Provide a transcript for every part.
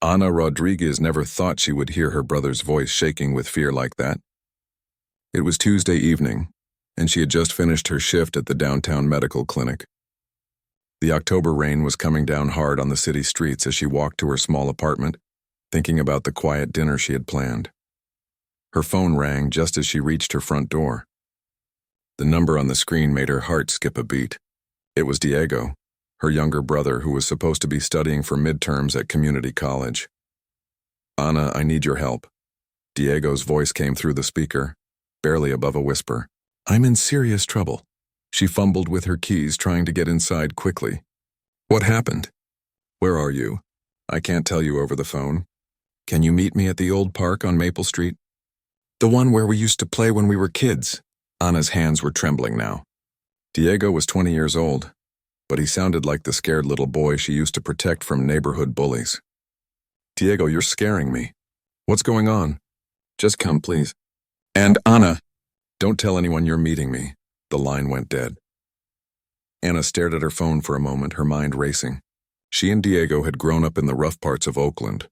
Ana Rodriguez never thought she would hear her brother's voice shaking with fear like that. It was Tuesday evening, and she had just finished her shift at the downtown medical clinic. The October rain was coming down hard on the city streets as she walked to her small apartment, thinking about the quiet dinner she had planned. Her phone rang just as she reached her front door. The number on the screen made her heart skip a beat. It was Diego, her younger brother who was supposed to be studying for midterms at community college. "Ana, I need your help." Diego's voice came through the speaker, barely above a whisper. "I'm in serious trouble." She fumbled with her keys, trying to get inside quickly. "What happened? Where are you? I can't tell you over the phone. Can you meet me at the old park on Maple Street? The one where we used to play when we were kids." Ana's hands were trembling now. Diego was 20 years old, but he sounded like the scared little boy she used to protect from neighborhood bullies. "Diego, you're scaring me. What's going on? Just come, please. And Ana, don't tell anyone you're meeting me." The line went dead. Ana stared at her phone for a moment, her mind racing. She and Diego had grown up in the rough parts of Oakland,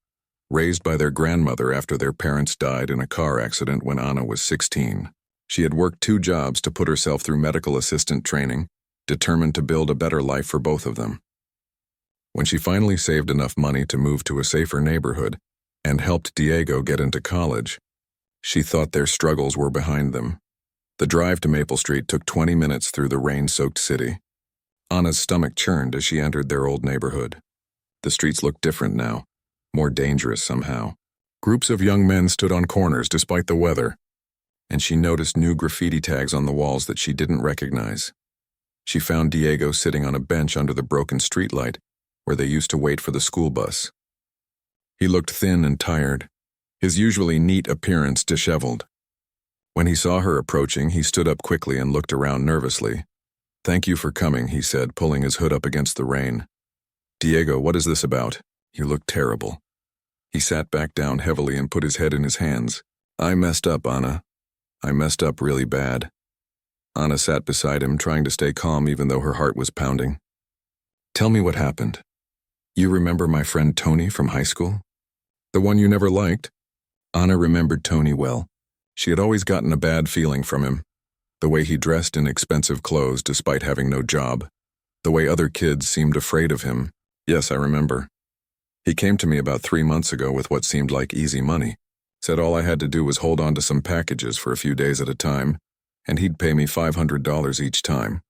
raised by their grandmother after their parents died in a car accident when Ana was 16. She had worked 2 jobs to put herself through medical assistant training, determined to build a better life for both of them. When she finally saved enough money to move to a safer neighborhood and helped Diego get into college, she thought their struggles were behind them. The drive to Maple Street took 20 minutes through the rain-soaked city. Ana's stomach churned as she entered their old neighborhood. The streets looked different now, more dangerous somehow. Groups of young men stood on corners despite the weather, and she noticed new graffiti tags on the walls that she didn't recognize. She found Diego sitting on a bench under the broken streetlight where they used to wait for the school bus. He looked thin and tired, his usually neat appearance disheveled. When he saw her approaching, he stood up quickly and looked around nervously. "Thank you for coming," he said, pulling his hood up against the rain. "Diego, what is this about? You look terrible." He sat back down heavily and put his head in his hands. "I messed up, Ana. I messed up really bad." Ana sat beside him, trying to stay calm even though her heart was pounding. "Tell me what happened. You remember my friend Tony from high school? The one you never liked?" Ana remembered Tony well. She had always gotten a bad feeling from him. The way he dressed in expensive clothes despite having no job. The way other kids seemed afraid of him. "Yes, I remember. He came to me about 3 months ago with what seemed like easy money. Said all I had to do was hold on to some packages for a few days at a time, and he'd pay me $500 each time."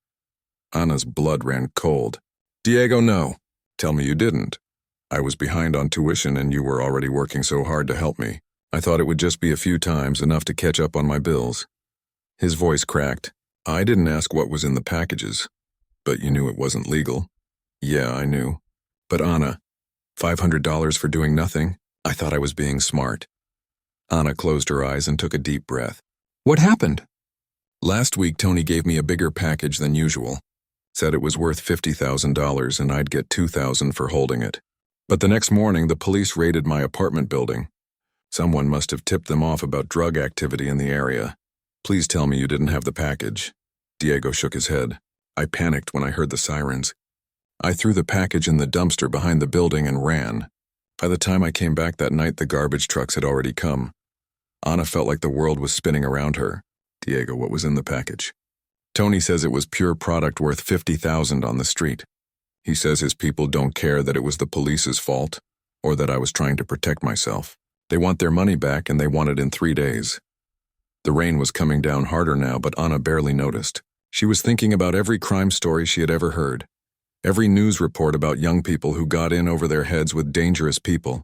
Ana's blood ran cold. "Diego, no. Tell me you didn't. I was behind on tuition and you were already working so hard to help me. I thought it would just be a few times, enough to catch up on my bills." His voice cracked. "I didn't ask what was in the packages. But you knew it wasn't legal." "Yeah, I knew. But Ana, $500 for doing nothing? I thought I was being smart." Ana closed her eyes and took a deep breath. "What happened?" "Last week Tony gave me a bigger package than usual. Said it was worth $50,000 and I'd get $2,000 for holding it. But the next morning the police raided my apartment building. Someone must have tipped them off about drug activity in the area. Please tell me you didn't have the package." Diego shook his head. "I panicked when I heard the sirens. I threw the package in the dumpster behind the building and ran. By the time I came back that night, the garbage trucks had already come." Ana felt like the world was spinning around her. "Diego, what was in the package?" "Tony says it was pure product worth $50,000 on the street. He says his people don't care that it was the police's fault, or that I was trying to protect myself. They want their money back and they want it in 3 days." The rain was coming down harder now, but Ana barely noticed. She was thinking about every crime story she had ever heard. Every news report about young people who got in over their heads with dangerous people.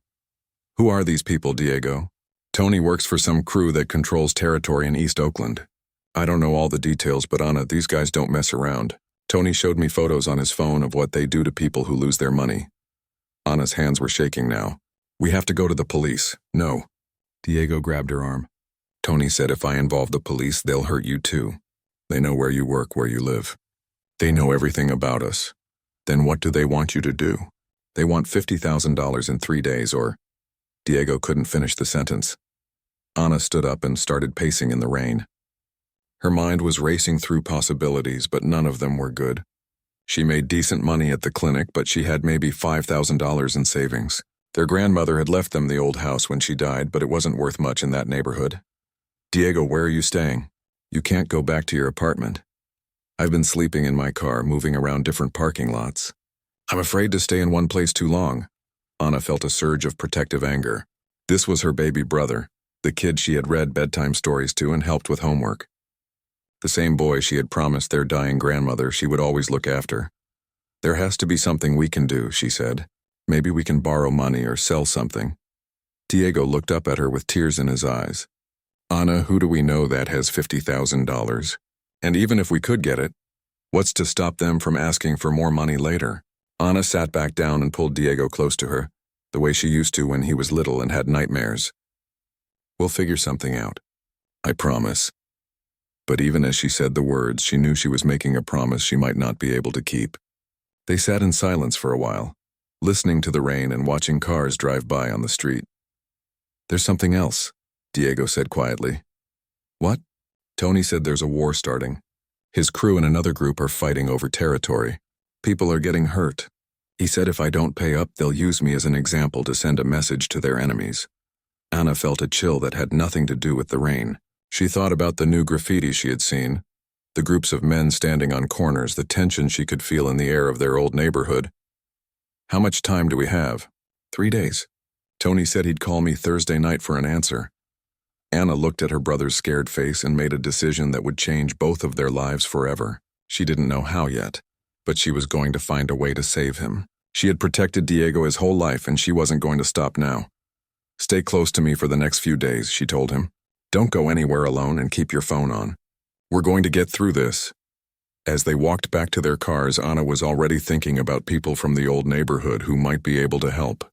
"Who are these people, Diego?" "Tony works for some crew that controls territory in East Oakland. I don't know all the details, but Ana, these guys don't mess around. Tony showed me photos on his phone of what they do to people who lose their money." Ana's hands were shaking now. "We have to go to the police." "No." Diego grabbed her arm. "Tony said if I involve the police, they'll hurt you too. They know where you work, where you live. They know everything about us. Then what do they want you to do? They want $50,000 in 3 days or—" Diego couldn't finish the sentence. Ana stood up and started pacing in the rain. Her mind was racing through possibilities, but none of them were good. She made decent money at the clinic, but she had maybe $5,000 in savings. Their grandmother had left them the old house when she died, but it wasn't worth much in that neighborhood. Diego, where are you staying? You can't go back to your apartment. I've been sleeping in my car, moving around different parking lots. I'm afraid to stay in one place too long. Anna felt a surge of protective anger. This was her baby brother, the kid she had read bedtime stories to and helped with homework. The same boy she had promised their dying grandmother she would always look after. There has to be something we can do, she said. Maybe we can borrow money or sell something. Diego looked up at her with tears in his eyes. Anna, who do we know that has $50,000? And even if we could get it, what's to stop them from asking for more money later? Anna sat back down and pulled Diego close to her, the way she used to when he was little and had nightmares. We'll figure something out. I promise. But even as she said the words, she knew she was making a promise she might not be able to keep. They sat in silence for a while, listening to the rain and watching cars drive by on the street. There's something else, Diego said quietly. What? Tony said there's a war starting. His crew and another group are fighting over territory. People are getting hurt. He said if I don't pay up, they'll use me as an example to send a message to their enemies. Anna felt a chill that had nothing to do with the rain. She thought about the new graffiti she had seen, the groups of men standing on corners, the tension she could feel in the air of their old neighborhood. How much time do we have? 3 days. Tony said he'd call me Thursday night for an answer. Anna looked at her brother's scared face and made a decision that would change both of their lives forever. She didn't know how yet, but she was going to find a way to save him. She had protected Diego his whole life, and she wasn't going to stop now. Stay close to me for the next few days, she told him. Don't go anywhere alone and keep your phone on. We're going to get through this. As they walked back to their cars, Anna was already thinking about people from the old neighborhood who might be able to help.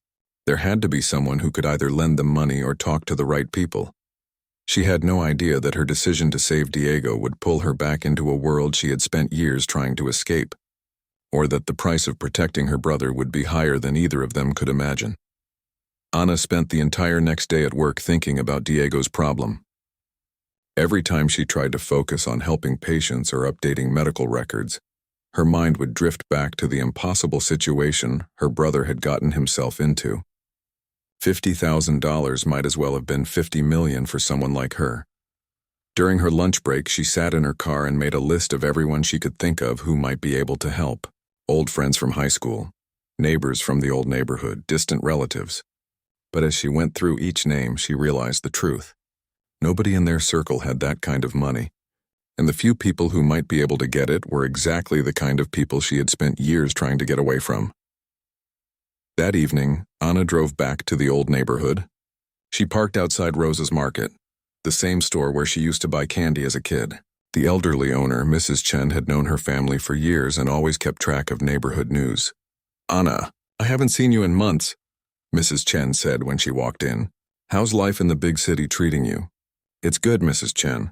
There had to be someone who could either lend them money or talk to the right people. She had no idea that her decision to save Diego would pull her back into a world she had spent years trying to escape, or that the price of protecting her brother would be higher than either of them could imagine. Anna spent the entire next day at work thinking about Diego's problem. Every time she tried to focus on helping patients or updating medical records, her mind would drift back to the impossible situation her brother had gotten himself into. $50,000 might as well have been $50 million for someone like her. During her lunch break, she sat in her car and made a list of everyone she could think of who might be able to help. Old friends from high school, neighbors from the old neighborhood, distant relatives. But as she went through each name, she realized the truth. Nobody in their circle had that kind of money, and the few people who might be able to get it were exactly the kind of people she had spent years trying to get away from. That evening, Anna drove back to the old neighborhood. She parked outside Rosa's Market, the same store where she used to buy candy as a kid. The elderly owner, Mrs. Chen, had known her family for years and always kept track of neighborhood news. Anna, I haven't seen you in months, Mrs. Chen said when she walked in. How's life in the big city treating you? It's good, Mrs. Chen.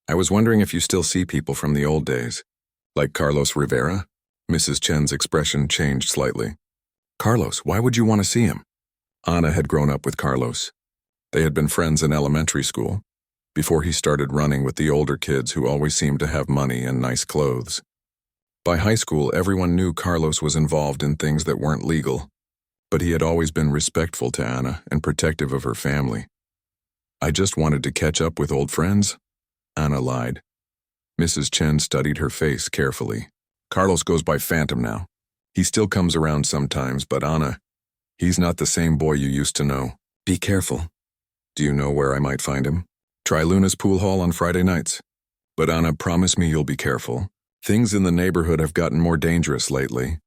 I was wondering if you still see people from the old days. Like Carlos Rivera? Mrs. Chen's expression changed slightly. Carlos, why would you want to see him? Anna had grown up with Carlos. They had been friends in elementary school, before he started running with the older kids who always seemed to have money and nice clothes. By high school, everyone knew Carlos was involved in things that weren't legal, but he had always been respectful to Anna and protective of her family. I just wanted to catch up with old friends, Anna lied. Mrs. Chen studied her face carefully. Carlos goes by Phantom now. He still comes around sometimes, but Anna, he's not the same boy you used to know. Be careful. Do you know where I might find him? Try Luna's pool hall on Friday nights. But Anna, promise me you'll be careful. Things in the neighborhood have gotten more dangerous lately.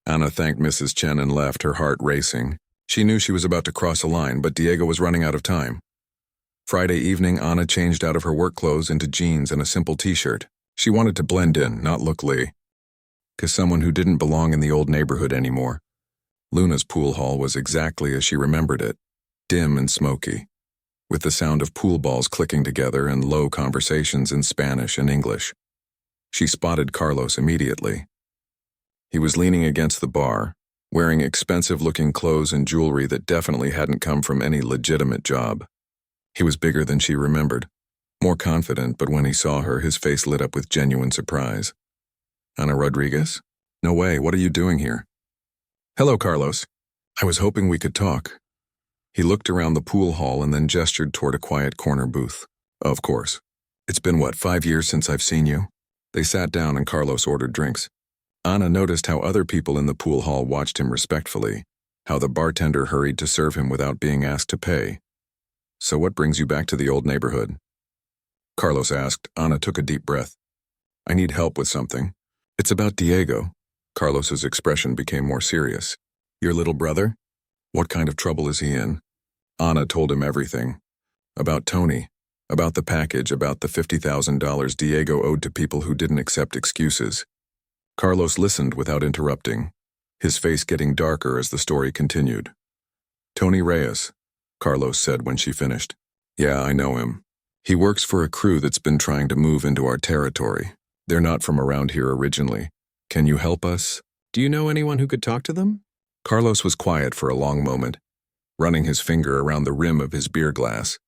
Anna thanked Mrs. Chen and left, her heart racing. She knew she was about to cross a line, but Diego was running out of time. Friday evening, Anna changed out of her work clothes into jeans and a simple t-shirt. She wanted to blend in, not look Lee. 'Cause someone who didn't belong in the old neighborhood anymore. Luna's pool hall was exactly as she remembered it, dim and smoky, with the sound of pool balls clicking together and low conversations in Spanish and English. She spotted Carlos immediately. He was leaning against the bar, wearing expensive-looking clothes and jewelry that definitely hadn't come from any legitimate job. He was bigger than she remembered, more confident, but when he saw her, his face lit up with genuine surprise. Ana Rodriguez? No way, what are you doing here? Hello, Carlos. I was hoping we could talk. He looked around the pool hall and then gestured toward a quiet corner booth. Of course. It's been, 5 years since I've seen you? They sat down and Carlos ordered drinks. Anna noticed how other people in the pool hall watched him respectfully, how the bartender hurried to serve him without being asked to pay. So what brings you back to the old neighborhood? Carlos asked. Anna took a deep breath. I need help with something. It's about Diego. Carlos's expression became more serious. Your little brother? What kind of trouble is he in? Anna told him everything. About Tony, about the package, about the $50,000 Diego owed to people who didn't accept excuses. Carlos listened without interrupting, his face getting darker as the story continued. Tony Reyes, Carlos said when she finished. Yeah, I know him. He works for a crew that's been trying to move into our territory. They're not from around here originally. Can you help us? Do you know anyone who could talk to them? Carlos was quiet for a long moment, running his finger around the rim of his beer glass.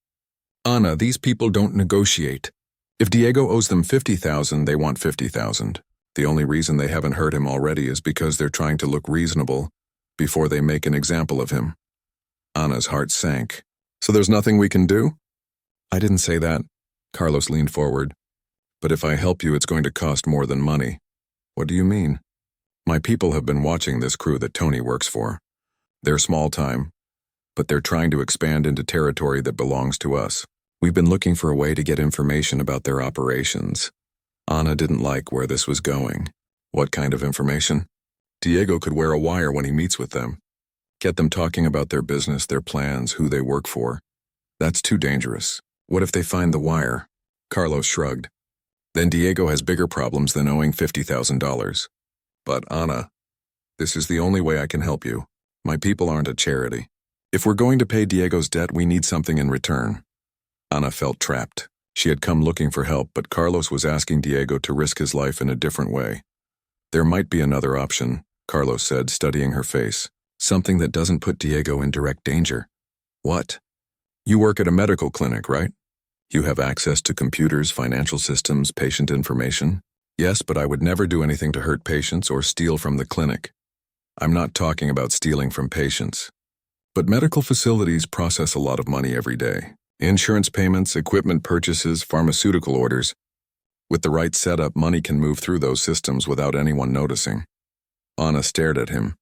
Anna, these people don't negotiate. If Diego owes them $50,000, they want $50,000. The only reason they haven't hurt him already is because they're trying to look reasonable before they make an example of him. Anna's heart sank. So there's nothing we can do? I didn't say that. Carlos leaned forward. But if I help you, it's going to cost more than money. What do you mean? My people have been watching this crew that Tony works for. They're small time, but they're trying to expand into territory that belongs to us. We've been looking for a way to get information about their operations. Anna didn't like where this was going. What kind of information? Diego could wear a wire when he meets with them. Get them talking about their business, their plans, who they work for. That's too dangerous. What if they find the wire? Carlos shrugged. Then Diego has bigger problems than owing $50,000. But Anna, this is the only way I can help you. My people aren't a charity. If we're going to pay Diego's debt, we need something in return. Anna felt trapped. She had come looking for help, but Carlos was asking Diego to risk his life in a different way. There might be another option, Carlos said, studying her face. Something that doesn't put Diego in direct danger. What? You work at a medical clinic, right? You have access to computers, financial systems, patient information. Yes, but I would never do anything to hurt patients or steal from the clinic. I'm not talking about stealing from patients. But medical facilities process a lot of money every day. Insurance payments, equipment purchases, pharmaceutical orders. With the right setup, money can move through those systems without anyone noticing. Anna stared at him.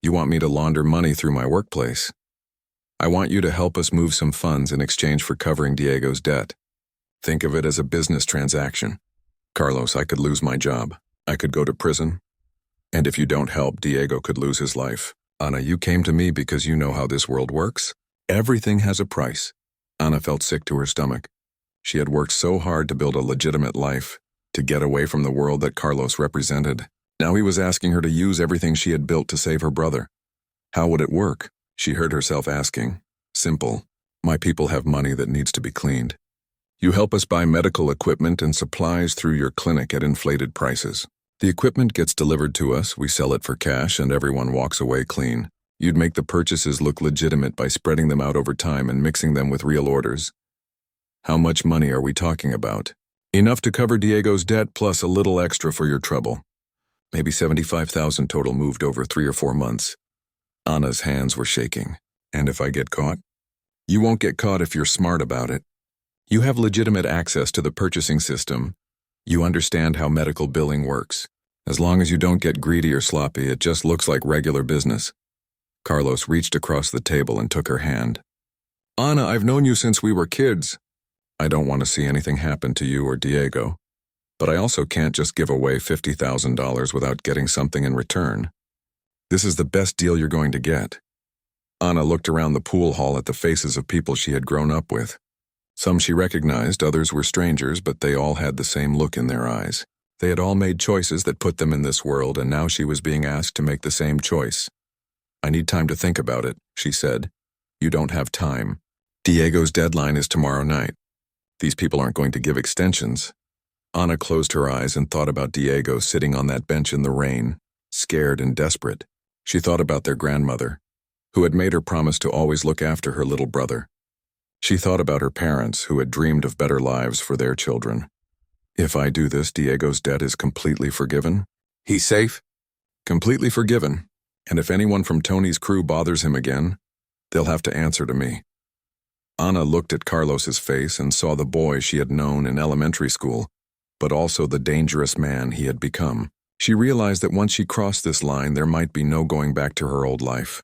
You want me to launder money through my workplace? I want you to help us move some funds in exchange for covering Diego's debt. Think of it as a business transaction. Carlos, I could lose my job. I could go to prison. And if you don't help, Diego could lose his life. Anna, you came to me because you know how this world works. Everything has a price. Anna felt sick to her stomach. She had worked so hard to build a legitimate life, to get away from the world that Carlos represented. Now he was asking her to use everything she had built to save her brother. How would it work? She heard herself asking. Simple. My people have money that needs to be cleaned. You help us buy medical equipment and supplies through your clinic at inflated prices. The equipment gets delivered to us, we sell it for cash, and everyone walks away clean. You'd make the purchases look legitimate by spreading them out over time and mixing them with real orders. How much money are we talking about? Enough to cover Diego's debt plus a little extra for your trouble. Maybe $75,000 total moved over 3 or 4 months. Anna's hands were shaking. And if I get caught? You won't get caught if you're smart about it. You have legitimate access to the purchasing system. You understand how medical billing works. As long as you don't get greedy or sloppy, it just looks like regular business. Carlos reached across the table and took her hand. Anna, I've known you since we were kids. I don't want to see anything happen to you or Diego. But I also can't just give away $50,000 without getting something in return. This is the best deal you're going to get. Anna looked around the pool hall at the faces of people she had grown up with. Some she recognized, others were strangers, but they all had the same look in their eyes. They had all made choices that put them in this world, and now she was being asked to make the same choice. I need time to think about it, she said. You don't have time. Diego's deadline is tomorrow night. These people aren't going to give extensions. Anna closed her eyes and thought about Diego sitting on that bench in the rain, scared and desperate. She thought about their grandmother, who had made her promise to always look after her little brother. She thought about her parents, who had dreamed of better lives for their children. If I do this, Diego's debt is completely forgiven? He's safe? Completely forgiven. And if anyone from Tony's crew bothers him again, they'll have to answer to me. Anna looked at Carlos's face and saw the boy she had known in elementary school, but also the dangerous man he had become. She realized that once she crossed this line, there might be no going back to her old life.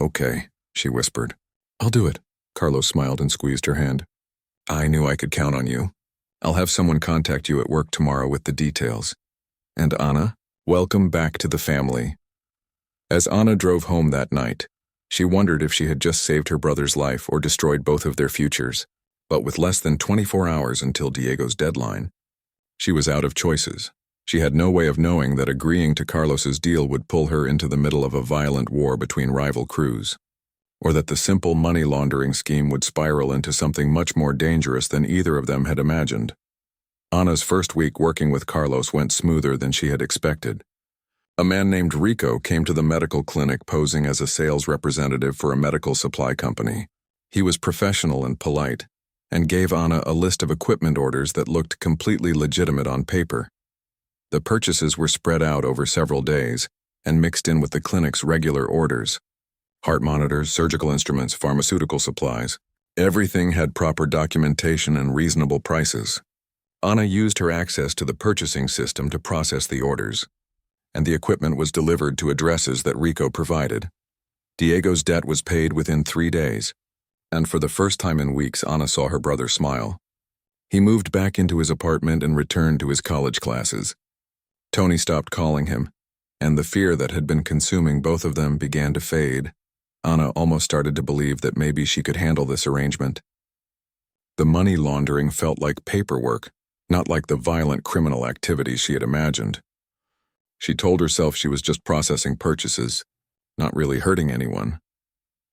"Okay," she whispered. "I'll do it." Carlos smiled and squeezed her hand. "I knew I could count on you. I'll have someone contact you at work tomorrow with the details. And Anna, welcome back to the family." As Anna drove home that night, she wondered if she had just saved her brother's life or destroyed both of their futures. But with less than 24 hours until Diego's deadline, she was out of choices. She had no way of knowing that agreeing to Carlos's deal would pull her into the middle of a violent war between rival crews, or that the simple money laundering scheme would spiral into something much more dangerous than either of them had imagined. Anna's first week working with Carlos went smoother than she had expected. A man named Rico came to the medical clinic posing as a sales representative for a medical supply company. He was professional and polite, and gave Anna a list of equipment orders that looked completely legitimate on paper. The purchases were spread out over several days and mixed in with the clinic's regular orders. Heart monitors, surgical instruments, pharmaceutical supplies. Everything had proper documentation and reasonable prices. Anna used her access to the purchasing system to process the orders, and the equipment was delivered to addresses that Rico provided. Diego's debt was paid within 3 days, and for the first time in weeks, Anna saw her brother smile. He moved back into his apartment and returned to his college classes. Tony stopped calling him, and the fear that had been consuming both of them began to fade. Anna almost started to believe that maybe she could handle this arrangement. The money laundering felt like paperwork, not like the violent criminal activities she had imagined. She told herself she was just processing purchases, not really hurting anyone.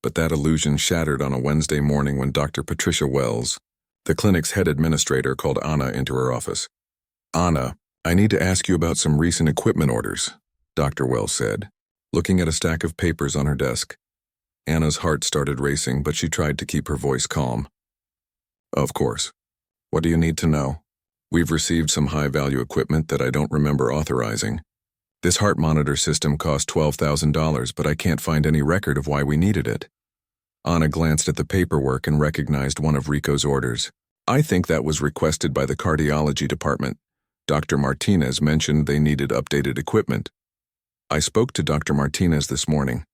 But that illusion shattered on a Wednesday morning when Dr. Patricia Wells, the clinic's head administrator, called Anna into her office. "Anna, I need to ask you about some recent equipment orders," Dr. Wells said, looking at a stack of papers on her desk. Anna's heart started racing, but she tried to keep her voice calm. "Of course. What do you need to know?" "We've received some high-value equipment that I don't remember authorizing. This heart monitor system cost $12,000, but I can't find any record of why we needed it." Anna glanced at the paperwork and recognized one of Rico's orders. "I think that was requested by the cardiology department. Dr. Martinez mentioned they needed updated equipment. I spoke to Dr. Martinez this morning.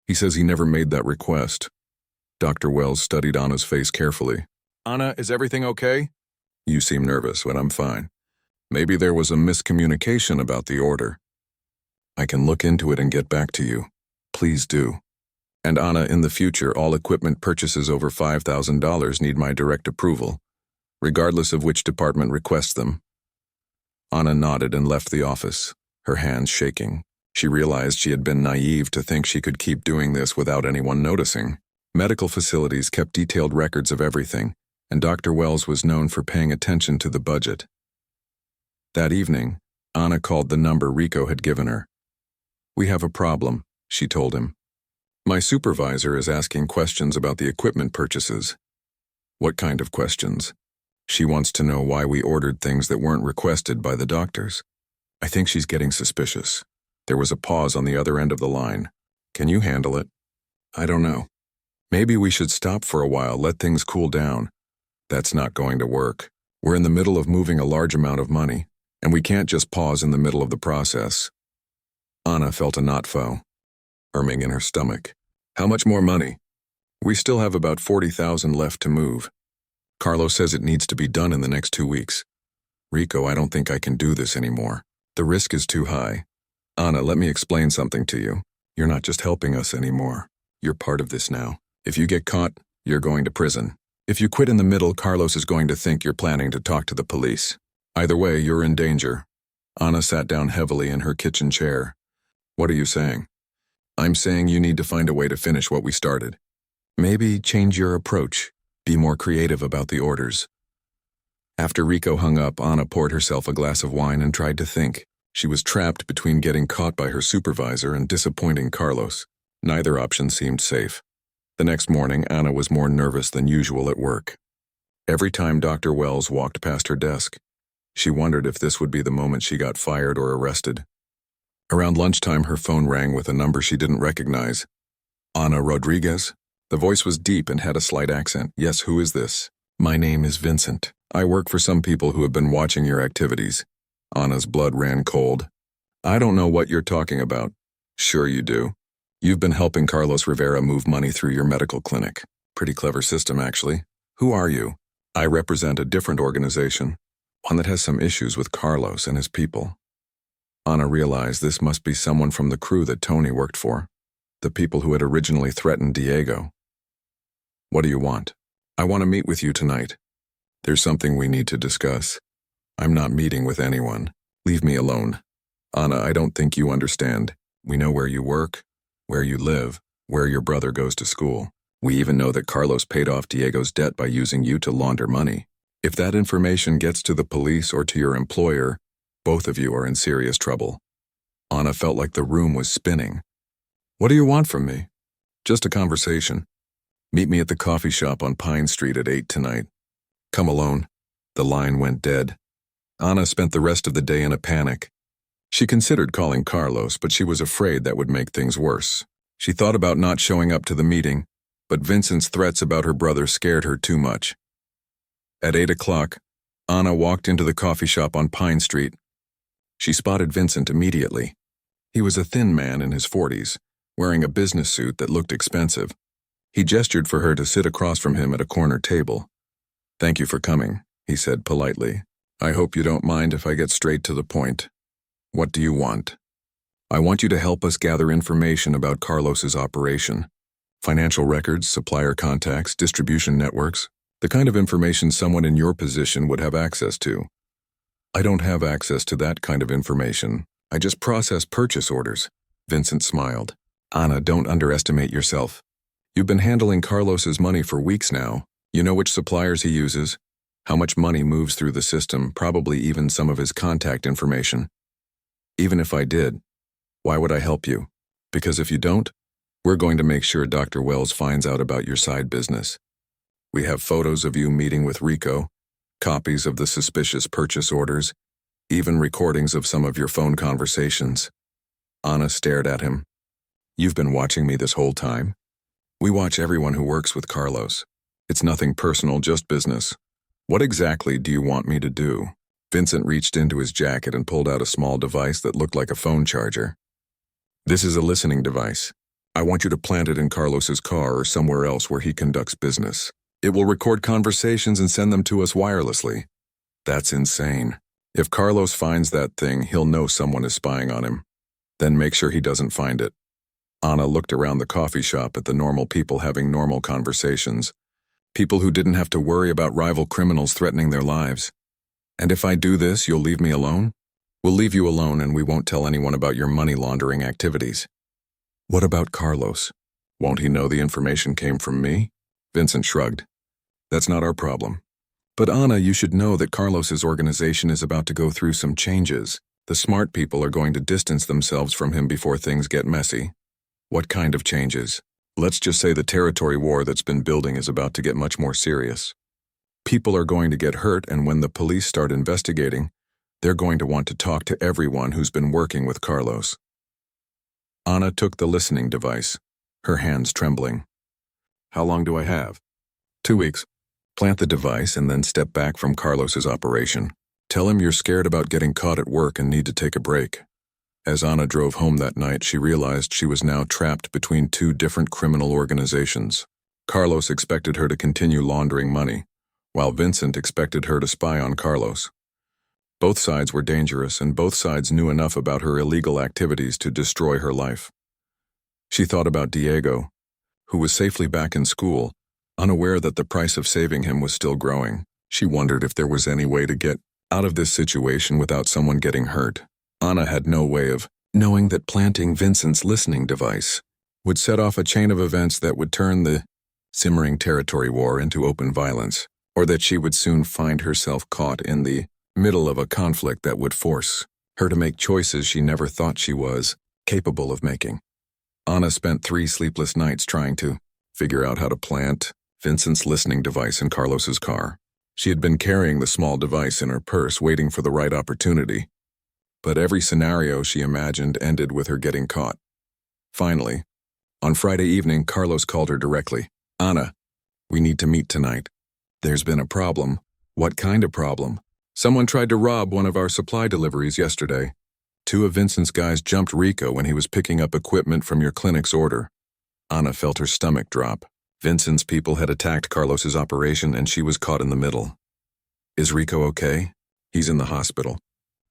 He says he never made that request." Dr. Wells studied Anna's face carefully. "Anna, is everything okay?" "You seem nervous, but I'm fine. Maybe there was a miscommunication about the order. I can look into it and get back to you. Please do. And Anna, in the future, all equipment purchases over $5,000 need my direct approval, regardless of which department requests them." Anna nodded and left the office, her hands shaking. She realized she had been naive to think she could keep doing this without anyone noticing. Medical facilities kept detailed records of everything, and Dr. Wells was known for paying attention to the budget. That evening, Anna called the number Rico had given her. "We have a problem," she told him. "My supervisor is asking questions about the equipment purchases." "What kind of questions?" "She wants to know why we ordered things that weren't requested by the doctors. I think she's getting suspicious." There was a pause on the other end of the line. "Can you handle it?" "I don't know. Maybe we should stop for a while, let things cool down." "That's not going to work. We're in the middle of moving a large amount of money, and we can't just pause in the middle of the process." Anna felt a knot forming in her stomach. "How much more money?" "We still have about $40,000 left to move. Carlos says it needs to be done in the next 2 weeks. Rico, I don't think I can do this anymore. The risk is too high." "Anna, let me explain something to you. You're not just helping us anymore. You're part of this now. If you get caught, you're going to prison. If you quit in the middle, Carlos is going to think you're planning to talk to the police. Either way, you're in danger." Anna sat down heavily in her kitchen chair. "What are you saying?" "I'm saying you need to find a way to finish what we started. Maybe change your approach. Be more creative about the orders." After Rico hung up, Anna poured herself a glass of wine and tried to think. She was trapped between getting caught by her supervisor and disappointing Carlos. Neither option seemed safe. The next morning, Anna was more nervous than usual at work. Every time Dr. Wells walked past her desk, she wondered if this would be the moment she got fired or arrested. Around lunchtime, her phone rang with a number she didn't recognize. Ana Rodriguez? The voice was deep and had a slight accent. Yes, who is this? My name is Vincent. I work for some people who have been watching your activities. Ana's blood ran cold. I don't know what you're talking about. Sure you do. You've been helping Carlos Rivera move money through your medical clinic. Pretty clever system, actually. Who are you? I represent a different organization, one that has some issues with Carlos and his people. Ana realized this must be someone from the crew that Tony worked for, the people who had originally threatened Diego. What do you want? I want to meet with you tonight. There's something we need to discuss. I'm not meeting with anyone. Leave me alone. Ana, I don't think you understand. We know where you work, where you live, where your brother goes to school. We even know that Carlos paid off Diego's debt by using you to launder money. If that information gets to the police or to your employer, both of you are in serious trouble. Ana felt like the room was spinning. What do you want from me? Just a conversation. Meet me at the coffee shop on Pine Street at 8 tonight. Come alone. The line went dead. Ana spent the rest of the day in a panic. She considered calling Carlos, but she was afraid that would make things worse. She thought about not showing up to the meeting, but Vincent's threats about her brother scared her too much. At 8 o'clock, Ana walked into the coffee shop on Pine Street. She spotted Vincent immediately. He was a thin man in his 40s, wearing a business suit that looked expensive. He gestured for her to sit across from him at a corner table. Thank you for coming, he said politely. I hope you don't mind if I get straight to the point. What do you want? I want you to help us gather information about Carlos's operation. Financial records, supplier contacts, distribution networks, the kind of information someone in your position would have access to. I don't have access to that kind of information. I just process purchase orders. Vincent smiled. Ana, don't underestimate yourself. You've been handling Carlos's money for weeks now. You know which suppliers he uses, how much money moves through the system, probably even some of his contact information. Even if I did, why would I help you? Because if you don't, we're going to make sure Dr. Wells finds out about your side business. We have photos of you meeting with Rico, copies of the suspicious purchase orders, even recordings of some of your phone conversations. Ana stared at him. You've been watching me this whole time? We watch everyone who works with Carlos. It's nothing personal, just business. What exactly do you want me to do? Vincent reached into his jacket and pulled out a small device that looked like a phone charger. This is a listening device. I want you to plant it in Carlos's car or somewhere else where he conducts business. It will record conversations and send them to us wirelessly. That's insane. If Carlos finds that thing, he'll know someone is spying on him. Then make sure he doesn't find it. Ana looked around the coffee shop at the normal people having normal conversations. People who didn't have to worry about rival criminals threatening their lives. And if I do this, you'll leave me alone? We'll leave you alone and we won't tell anyone about your money laundering activities. What about Carlos? Won't he know the information came from me? Vincent shrugged. That's not our problem. But Ana, you should know that Carlos's organization is about to go through some changes. The smart people are going to distance themselves from him before things get messy. What kind of changes? Let's just say the territory war that's been building is about to get much more serious. People are going to get hurt, and when the police start investigating, they're going to want to talk to everyone who's been working with Carlos. Ana took the listening device, her hands trembling. How long do I have? 2 weeks. Plant the device and then step back from Carlos's operation. Tell him you're scared about getting caught at work and need to take a break. As Ana drove home that night, she realized she was now trapped between two different criminal organizations. Carlos expected her to continue laundering money, while Vincent expected her to spy on Carlos. Both sides were dangerous, and both sides knew enough about her illegal activities to destroy her life. She thought about Diego, who was safely back in school, unaware that the price of saving him was still growing. She wondered if there was any way to get out of this situation without someone getting hurt. Ana had no way of knowing that planting Vincent's listening device would set off a chain of events that would turn the simmering territory war into open violence, or that she would soon find herself caught in the middle of a conflict that would force her to make choices she never thought she was capable of making. Ana spent 3 sleepless nights trying to figure out how to plant Vincent's listening device in Carlos's car. She had been carrying the small device in her purse, waiting for the right opportunity. but every scenario she imagined ended with her getting caught. Finally, on Friday evening, Carlos called her directly. "Anna, we need to meet tonight. There's been a problem." "What kind of problem?" "Someone tried to rob one of our supply deliveries yesterday. 2 of Vincent's guys jumped Rico when he was picking up equipment from your clinic's order." Anna felt her stomach drop. Vincent's people had attacked Carlos's operation and she was caught in the middle. "Is Rico okay?" "He's in the hospital.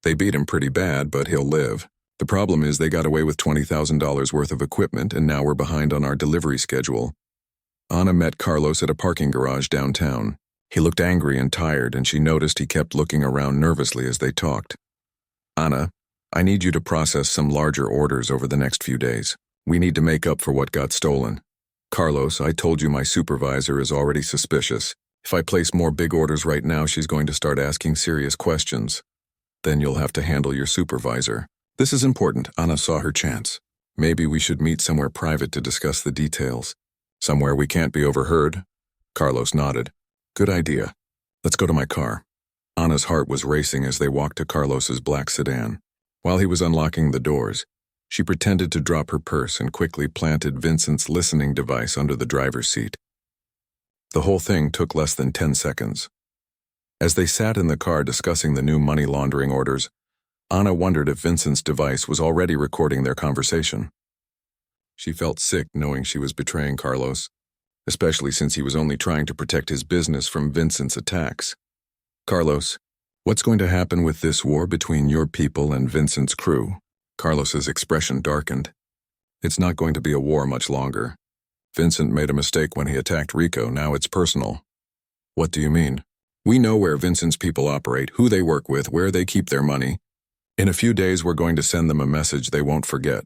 They beat him pretty bad, but he'll live. The problem is they got away with $20,000 worth of equipment and now we're behind on our delivery schedule." Anna met Carlos at a parking garage downtown. He looked angry and tired, and she noticed he kept looking around nervously as they talked. "Anna, I need you to process some larger orders over the next few days. We need to make up for what got stolen." "Carlos, I told you my supervisor is already suspicious. If I place more big orders right now, she's going to start asking serious questions. Then you'll have to handle your supervisor." "This is important." Anna saw her chance. "Maybe we should meet somewhere private to discuss the details." "Somewhere we can't be overheard?" Carlos nodded. "Good idea. Let's go to my car." Anna's heart was racing as they walked to Carlos's black sedan. While he was unlocking the doors, she pretended to drop her purse and quickly planted Vincent's listening device under the driver's seat. The whole thing took less than 10 seconds. As they sat in the car discussing the new money laundering orders, Anna wondered if Vincent's device was already recording their conversation. She felt sick knowing she was betraying Carlos, especially since he was only trying to protect his business from Vincent's attacks. "Carlos, what's going to happen with this war between your people and Vincent's crew?" Carlos's expression darkened. "It's not going to be a war much longer. Vincent made a mistake when he attacked Rico. Now it's personal." "What do you mean?" "We know where Vincent's people operate, who they work with, where they keep their money. In a few days, we're going to send them a message they won't forget."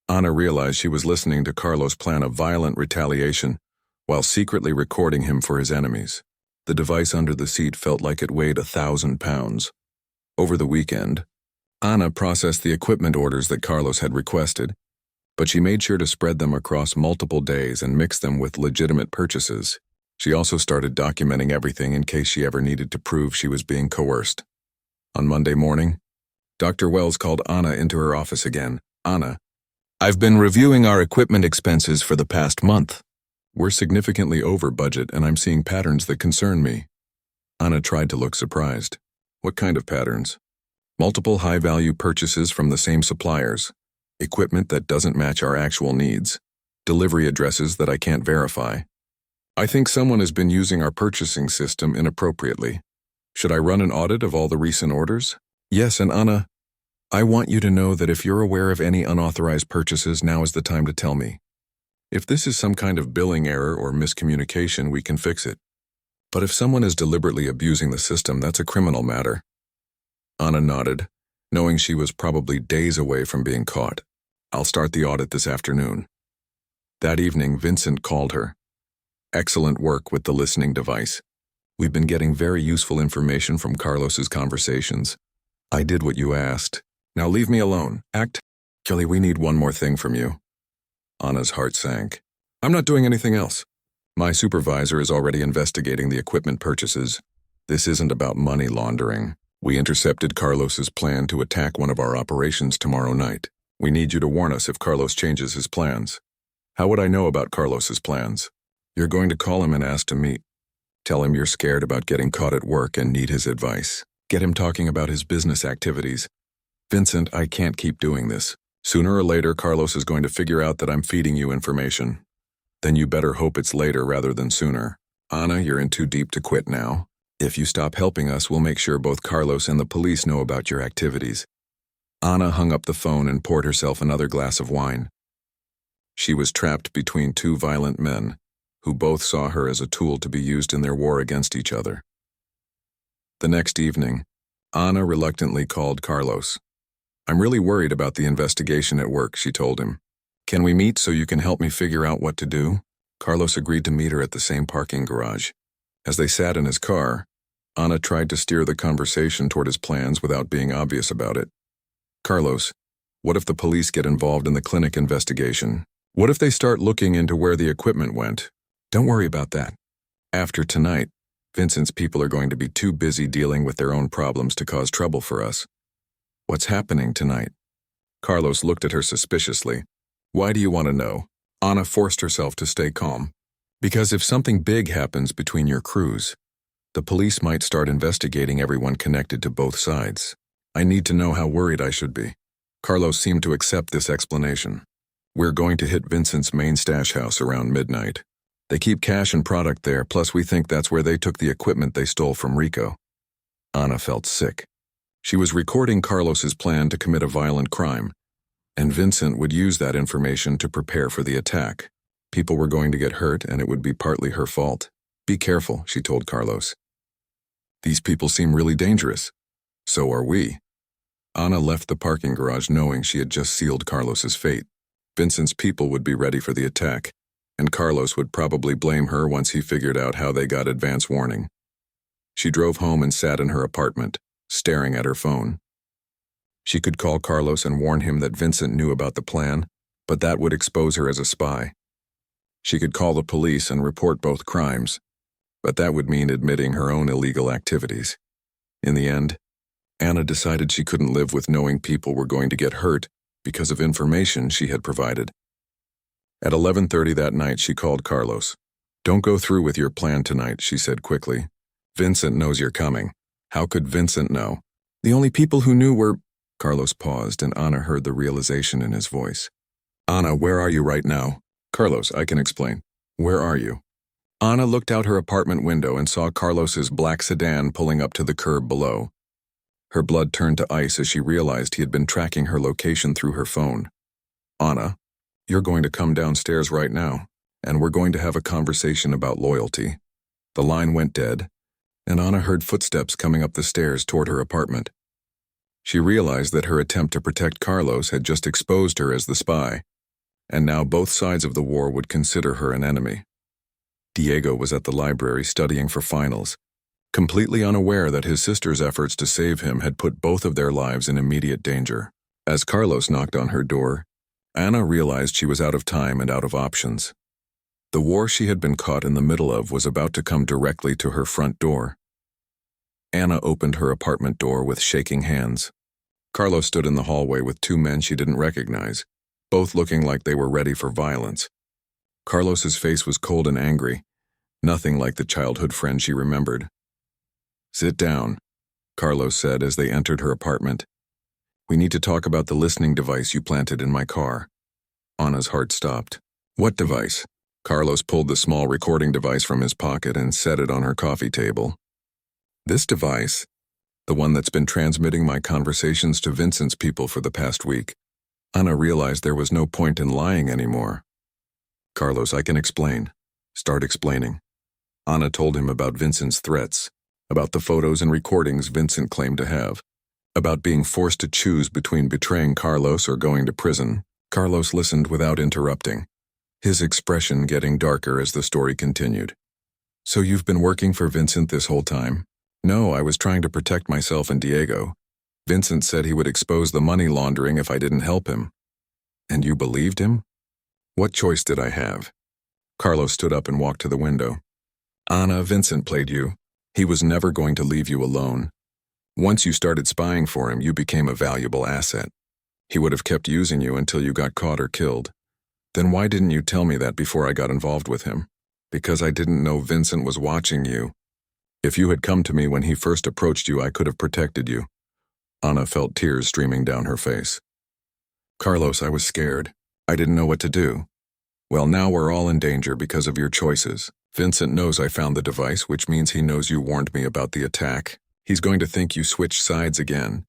Anna realized she was listening to Carlos plan a violent retaliation while secretly recording him for his enemies. The device under the seat felt like it weighed 1,000 pounds. Over the weekend, Anna processed the equipment orders that Carlos had requested, but she made sure to spread them across multiple days and mix them with legitimate purchases. She also started documenting everything in case she ever needed to prove she was being coerced. On Monday morning, Dr. Wells called Anna into her office again. "Anna, I've been reviewing our equipment expenses for the past month. We're significantly over budget and I'm seeing patterns that concern me." Anna tried to look surprised. "What kind of patterns?" "Multiple high-value purchases from the same suppliers, equipment that doesn't match our actual needs, delivery addresses that I can't verify. I think someone has been using our purchasing system inappropriately. Should I run an audit of all the recent orders?" "Yes, and Anna, I want you to know that if you're aware of any unauthorized purchases, now is the time to tell me. If this is some kind of billing error or miscommunication, we can fix it. But if someone is deliberately abusing the system, that's a criminal matter." Anna nodded, knowing she was probably days away from being caught. "I'll start the audit this afternoon." That evening, Vincent called her. "Excellent work with the listening device. We've been getting very useful information from Carlos's conversations. I did what you asked. Now leave me alone. Kelly, we need one more thing from you." Anna's heart sank. "I'm not doing anything else. My supervisor is already investigating the equipment purchases. This isn't about money laundering. We intercepted Carlos's plan to attack one of our operations tomorrow night. We need you to warn us if Carlos changes his plans." "How would I know about Carlos's plans?" "You're going to call him and ask to meet. Tell him you're scared about getting caught at work and need his advice. Get him talking about his business activities. Vincent, I can't keep doing this. Sooner or later, Carlos is going to figure out that I'm feeding you information. Then you better hope it's later rather than sooner. Anna, you're in too deep to quit now. If you stop helping us, we'll make sure both Carlos and the police know about your activities." Anna hung up the phone and poured herself another glass of wine. She was trapped between 2 violent men, who both saw her as a tool to be used in their war against each other. The next evening, Anna reluctantly called Carlos. "I'm really worried about the investigation at work," she told him. "Can we meet so you can help me figure out what to do?" Carlos agreed to meet her at the same parking garage. As they sat in his car, Anna tried to steer the conversation toward his plans without being obvious about it. "Carlos, what if the police get involved in the clinic investigation? What if they start looking into where the equipment went?" "Don't worry about that. After tonight, Vincent's people are going to be too busy dealing with their own problems to cause trouble for us. What's happening tonight? Carlos looked at her suspiciously. Why do you want to know? Anna forced herself to stay calm. Because if something big happens between your crews, the police might start investigating everyone connected to both sides. I need to know how worried I should be. Carlos seemed to accept this explanation. We're going to hit Vincent's main stash house around midnight. They keep cash and product there, plus we think that's where they took the equipment they stole from Rico. Anna felt sick. She was recording Carlos's plan to commit a violent crime, and Vincent would use that information to prepare for the attack. People were going to get hurt, and it would be partly her fault. Be careful, she told Carlos. These people seem really dangerous. So are we. Anna left the parking garage knowing she had just sealed Carlos's fate. Vincent's people would be ready for the attack, and Carlos would probably blame her once he figured out how they got advance warning. She drove home and sat in her apartment, staring at her phone. She could call Carlos and warn him that Vincent knew about the plan, but that would expose her as a spy. She could call the police and report both crimes, but that would mean admitting her own illegal activities. In the end, Anna decided she couldn't live with knowing people were going to get hurt because of information she had provided. At 11:30 that night, she called Carlos. Don't go through with your plan tonight, she said quickly. Vincent knows you're coming. How could Vincent know? The only people who knew were... Carlos paused, and Anna heard the realization in his voice. Anna, where are you right now? Carlos, I can explain. Where are you? Anna looked out her apartment window and saw Carlos's black sedan pulling up to the curb below. Her blood turned to ice as she realized he had been tracking her location through her phone. Anna, you're going to come downstairs right now, and we're going to have a conversation about loyalty. The line went dead, and Anna heard footsteps coming up the stairs toward her apartment. She realized that her attempt to protect Carlos had just exposed her as the spy, and now both sides of the war would consider her an enemy. Diego was at the library studying for finals, completely unaware that his sister's efforts to save him had put both of their lives in immediate danger. As Carlos knocked on her door, Anna realized she was out of time and out of options. The war she had been caught in the middle of was about to come directly to her front door. Anna opened her apartment door with shaking hands. Carlos stood in the hallway with two men she didn't recognize, both looking like they were ready for violence. Carlos's face was cold and angry, nothing like the childhood friend she remembered. Sit down, Carlos said as they entered her apartment. We need to talk about the listening device you planted in my car. Anna's heart stopped. What device? Carlos pulled the small recording device from his pocket and set it on her coffee table. This device, the one that's been transmitting my conversations to Vincent's people for the past week. Anna realized there was no point in lying anymore. Carlos, I can explain. Start explaining. Anna told him about Vincent's threats, about the photos and recordings Vincent claimed to have, about being forced to choose between betraying Carlos or going to prison. Carlos listened without interrupting, his expression getting darker as the story continued. So you've been working for Vincent this whole time? No, I was trying to protect myself and Diego. Vincent said he would expose the money laundering if I didn't help him. And you believed him? What choice did I have? Carlos stood up and walked to the window. Anna, Vincent played you. He was never going to leave you alone. Once you started spying for him, you became a valuable asset. He would have kept using you until you got caught or killed. Then why didn't you tell me that before I got involved with him? Because I didn't know Vincent was watching you. If you had come to me when he first approached you, I could have protected you. Anna felt tears streaming down her face. Carlos, I was scared. I didn't know what to do. Well, now we're all in danger because of your choices. Vincent knows I found the device, which means he knows you warned me about the attack. He's going to think you switched sides again.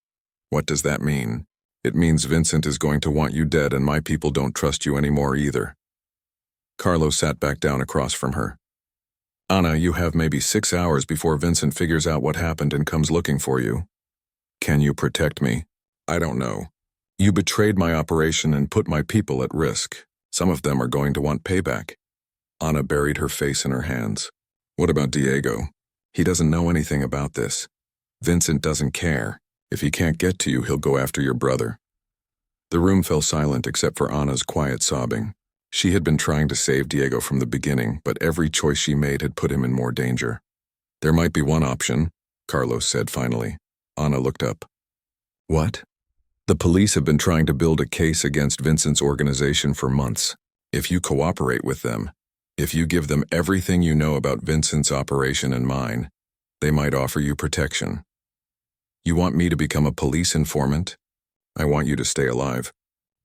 What does that mean? It means Vincent is going to want you dead, and my people don't trust you anymore either. Carlos sat back down across from her. Anna, you have maybe 6 hours before Vincent figures out what happened and comes looking for you. Can you protect me? I don't know. You betrayed my operation and put my people at risk. Some of them are going to want payback. Anna buried her face in her hands. What about Diego? He doesn't know anything about this. Vincent doesn't care. If he can't get to you, he'll go after your brother. The room fell silent except for Anna's quiet sobbing. She had been trying to save Diego from the beginning, but every choice she made had put him in more danger. There might be one option, Carlos said finally. Anna looked up. What? The police have been trying to build a case against Vincent's organization for months. If you cooperate with them, if you give them everything you know about Vincent's operation and mine, they might offer you protection. You want me to become a police informant? I want you to stay alive.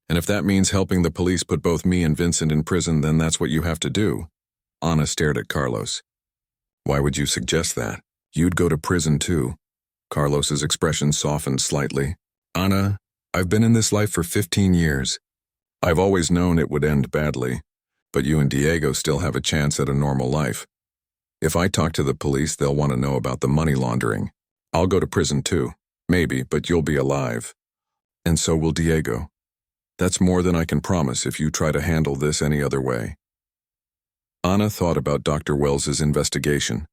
And if that means helping the police put both me and Vincent in prison, then that's what you have to do. Anna stared at Carlos. Why would you suggest that? You'd go to prison too. Carlos's expression softened slightly. Anna, I've been in this life for 15 years. I've always known it would end badly, but you and Diego still have a chance at a normal life. If I talk to the police, they'll want to know about the money laundering. I'll go to prison too. Maybe, but you'll be alive. And so will Diego. That's more than I can promise if you try to handle this any other way. Anna thought about Dr. Wells's investigation,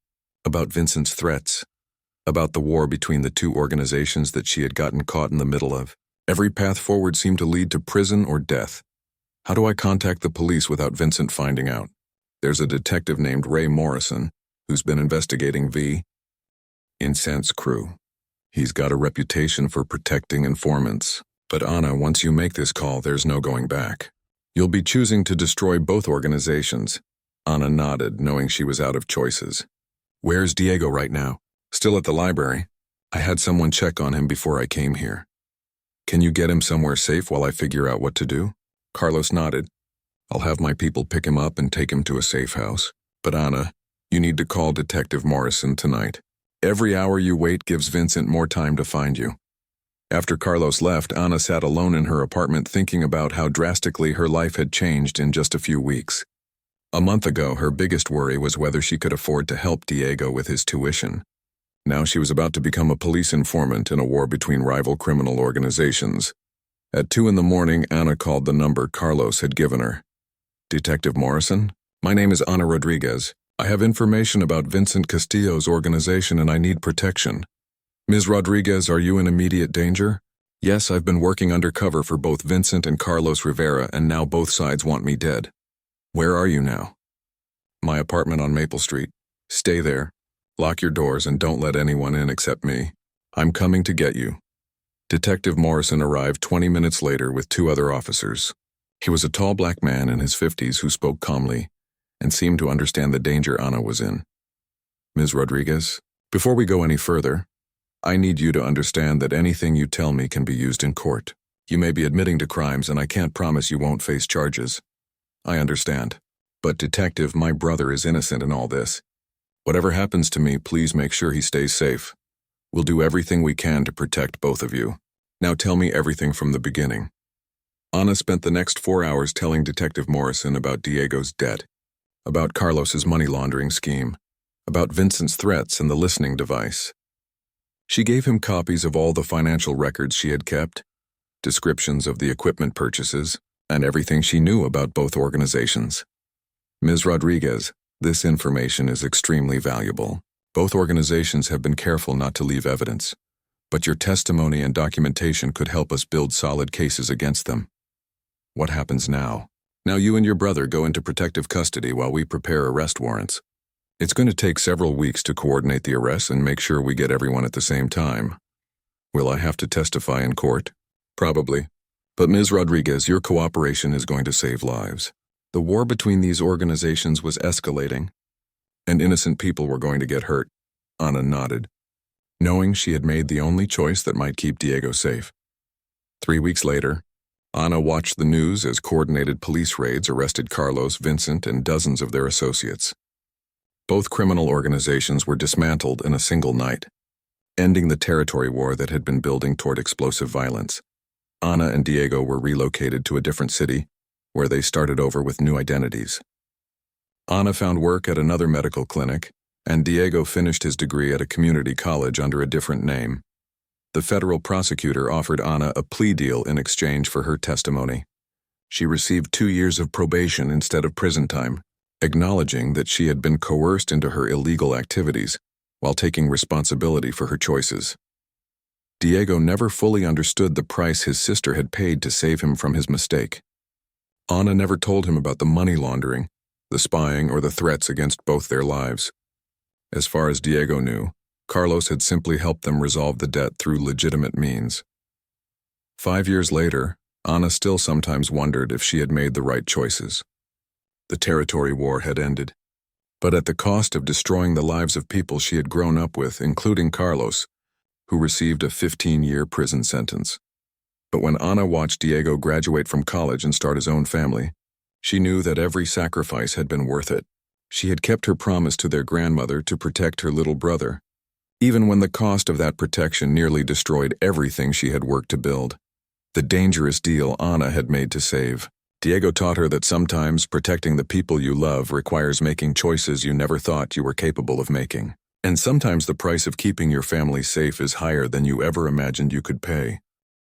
about Vincent's threats, about the war between the two organizations that she had gotten caught in the middle of. Every path forward seemed to lead to prison or death. How do I contact the police without Vincent finding out? There's a detective named Ray Morrison who's been investigating Vincent's crew. He's got a reputation for protecting informants. But Anna, once you make this call, there's no going back. You'll be choosing to destroy both organizations. Anna nodded, knowing she was out of choices. Where's Diego right now? Still at the library. I had someone check on him before I came here. Can you get him somewhere safe while I figure out what to do? Carlos nodded. I'll have my people pick him up and take him to a safe house. But Anna, you need to call Detective Morrison tonight. Every hour you wait gives Vincent more time to find you. After Carlos left, Anna sat alone in her apartment thinking about how drastically her life had changed in just a few weeks. A month ago, her biggest worry was whether she could afford to help Diego with his tuition. Now she was about to become a police informant in a war between rival criminal organizations. At 2 a.m, Anna called the number Carlos had given her. Detective Morrison? My name is Ana Rodriguez. I have information about Vincent Castillo's organization and I need protection. Ms. Rodriguez, are you in immediate danger? Yes, I've been working undercover for both Vincent and Carlos Rivera, and now both sides want me dead. Where are you now? My apartment on Maple Street. Stay there. Lock your doors and don't let anyone in except me. I'm coming to get you. Detective Morrison arrived 20 minutes later with 2 other officers. He was a tall black man in his 50s who spoke calmly and seemed to understand the danger Anna was in. Ms. Rodriguez, before we go any further, I need you to understand that anything you tell me can be used in court. You may be admitting to crimes and I can't promise you won't face charges. I understand. But detective, my brother is innocent in all this. Whatever happens to me, please make sure he stays safe. We'll do everything we can to protect both of you. Now tell me everything from the beginning. Anna spent the next 4 hours telling Detective Morrison about Diego's debt, about Carlos's money laundering scheme, about Vincent's threats and the listening device. She gave him copies of all the financial records she had kept, descriptions of the equipment purchases, and everything she knew about both organizations. Ms. Rodriguez, this information is extremely valuable. Both organizations have been careful not to leave evidence, but your testimony and documentation could help us build solid cases against them. What happens now? Now you and your brother go into protective custody while we prepare arrest warrants. It's going to take several weeks to coordinate the arrests and make sure we get everyone at the same time. Will I have to testify in court? Probably. But Ms. Rodriguez, your cooperation is going to save lives. The war between these organizations was escalating, and innocent people were going to get hurt. Anna nodded, knowing she had made the only choice that might keep Diego safe. 3 weeks later, Anna watched the news as coordinated police raids arrested Carlos, Vincent, and dozens of their associates. Both criminal organizations were dismantled in a single night, ending the territory war that had been building toward explosive violence. Anna and Diego were relocated to a different city, where they started over with new identities. Anna found work at another medical clinic, and Diego finished his degree at a community college under a different name. The federal prosecutor offered Anna a plea deal in exchange for her testimony. She received 2 years of probation instead of prison time, acknowledging that she had been coerced into her illegal activities while taking responsibility for her choices. Diego never fully understood the price his sister had paid to save him from his mistake. Anna never told him about the money laundering, the spying, or the threats against both their lives. As far as Diego knew, Carlos had simply helped them resolve the debt through legitimate means. 5 years later, Anna still sometimes wondered if she had made the right choices. The territory war had ended, but at the cost of destroying the lives of people she had grown up with, including Carlos, who received a 15-year prison sentence. But when Anna watched Diego graduate from college and start his own family, she knew that every sacrifice had been worth it. She had kept her promise to their grandmother to protect her little brother, even when the cost of that protection nearly destroyed everything she had worked to build. The dangerous deal Anna had made to save. Diego taught her that sometimes protecting the people you love requires making choices you never thought you were capable of making. And sometimes the price of keeping your family safe is higher than you ever imagined you could pay.